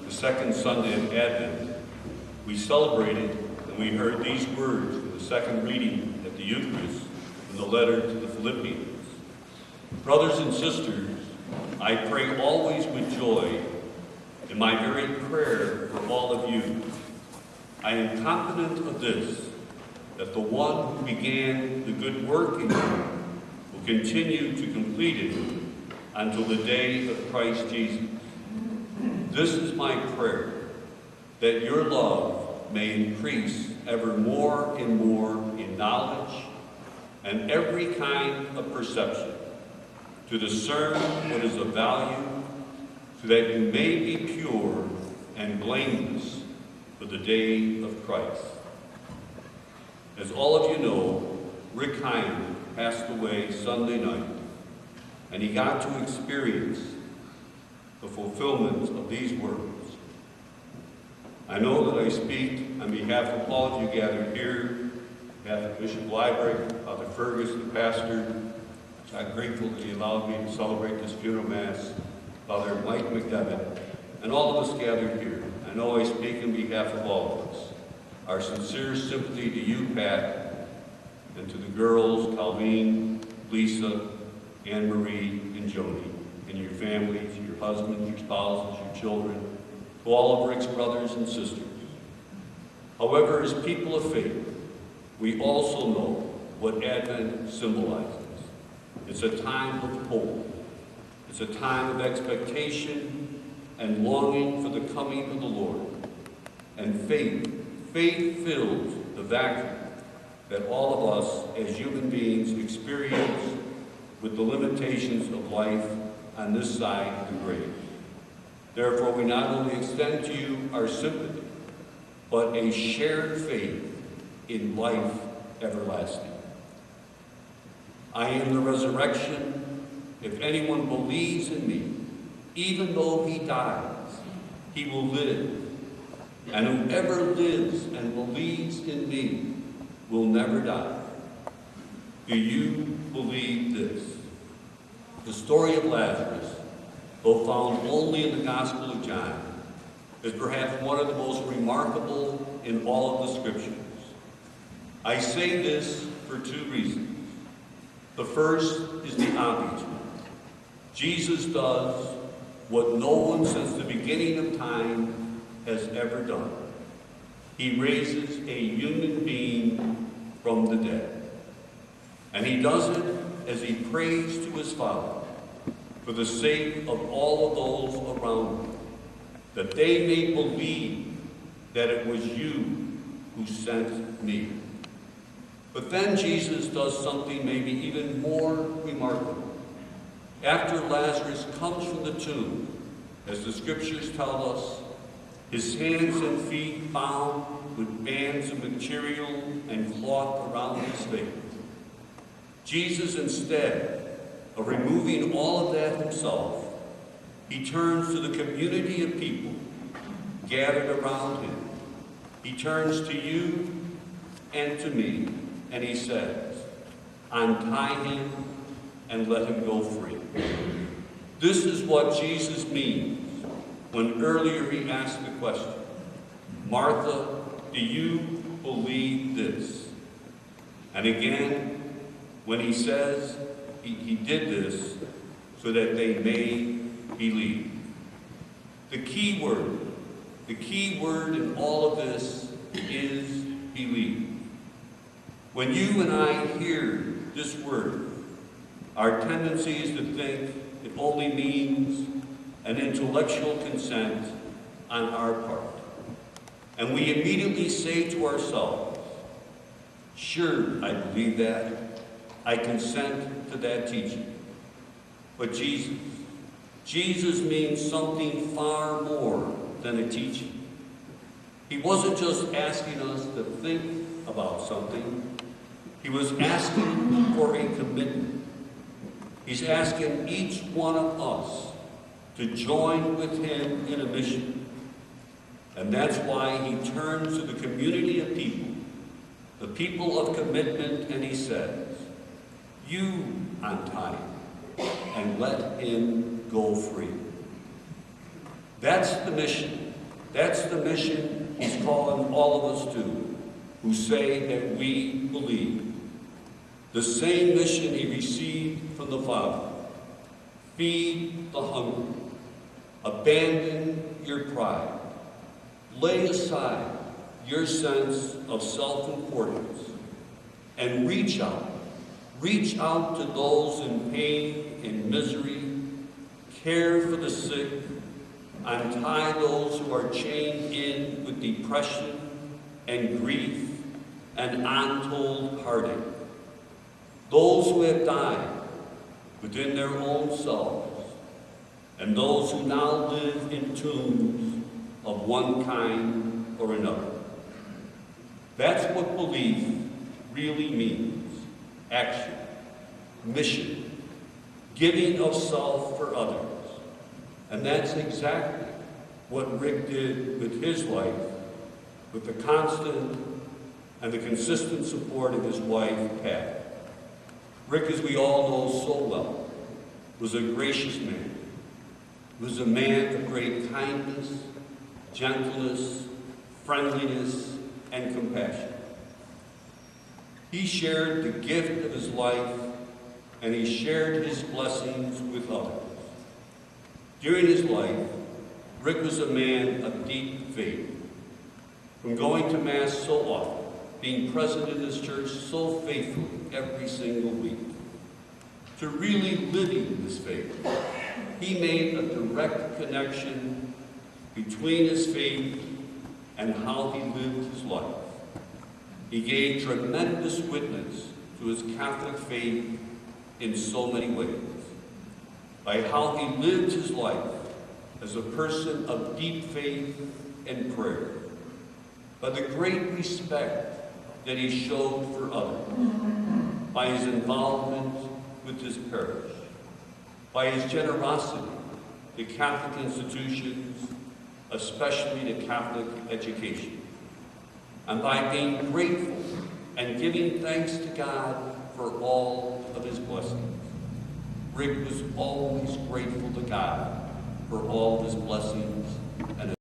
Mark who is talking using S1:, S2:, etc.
S1: the second Sunday of Advent, we celebrated and we heard these words for the second reading at the Eucharist from the letter to the Philippians. Brothers and sisters, I pray always with joy in my very prayer for all of you. I am confident of this, that the one who began the good work in you will continue to complete it until the day of Christ Jesus. This is my prayer, that your love may increase ever more and more in knowledge and every kind of perception, to discern what is of value, so that you may be pure and blameless for the day of Christ. As all of you know, Rick Higham passed away Sunday night, and he got to experience the fulfillment of these words. I know that I speak on behalf of all of you gathered here, on behalf of Bishop Liebrecht, Father Fergus, the pastor. I'm grateful that he allowed me to celebrate this funeral mass, Father Mike McDevitt, and all of us gathered here. I know I speak on behalf of all of us. Our sincere sympathy to you, Pat, and to the girls, Colleen, Lisa, Anne-Marie, and Joni, and your families, your husbands, your spouses, your children, to all of Rick's brothers and sisters. However, as people of faith, we also know what Advent symbolizes. It's a time of hope. It's a time of expectation and longing for the coming of the Lord. And faith fills the vacuum that all of us as human beings experience with the limitations of life on this side of the grave. Therefore, we not only extend to you our sympathy, but a shared faith in life everlasting. I am the resurrection. If anyone believes in me, even though he dies, he will live. And whoever lives and believes in me will never die. Do you believe this? The story of Lazarus, though found only in the Gospel of John, is perhaps one of the most remarkable in all of the Scriptures. I say this for two reasons. The first is the obvious one. Jesus does what no one since the beginning of time has ever done. He raises a human being from the dead. And he does it as he prays to his Father for the sake of all of those around him, that they may believe that it was you who sent me. But then Jesus does something maybe even more remarkable. After Lazarus comes from the tomb, as the Scriptures tell us, his hands and feet bound with bands of material and cloth around his face, Jesus, instead of removing all of that himself, he turns to the community of people gathered around him. He turns to you and to me, and he says, untie him and let him go free. This is what Jesus means when earlier he asked the question, Martha, do you believe this? And again, when he says he did this so that they may believe. The key word in all of this is believe. When you and I hear this word, our tendency is to think it only means an intellectual consent on our part. And we immediately say to ourselves, sure, I believe that. I consent to that teaching. But Jesus means something far more than a teaching. He wasn't just asking us to think about something. He was asking for a commitment. He's asking each one of us to join with him in a mission. And that's why he turns to the community of people, the people of commitment, and he says, you untie him and let him go free. That's the mission That's the mission he's calling all of us to, who say that we believe. The same mission he received from the Father. Feed the hungry. Abandon your pride. Lay aside your sense of self-importance and reach out. Reach out to those in pain and misery. Care for the sick. Untie those who are chained in with depression and grief and untold heartache. Those who have died within their own selves, and those who now live in tombs of one kind or another. That's what belief really means. Action, mission, giving of self for others. And that's exactly what Rick did with his life, with the constant and the consistent support of his wife, Pat. Rick, as we all know so well, was a gracious man. He was a man of great kindness, gentleness, friendliness, and compassion. He shared the gift of his life, and he shared his blessings with others. During his life, Rick was a man of deep faith. From going to Mass so often, being present in his church so faithfully every single week, to really living this faith, he made a direct connection between his faith and how he lived his life. He gave tremendous witness to his Catholic faith in so many ways, by how he lived his life as a person of deep faith and prayer, by the great respect that he showed for others, by his involvement with his parish, by his generosity to Catholic institutions, especially to Catholic education, and by being grateful and giving thanks to God for all of his blessings. Rick was always grateful to God for all of his blessings and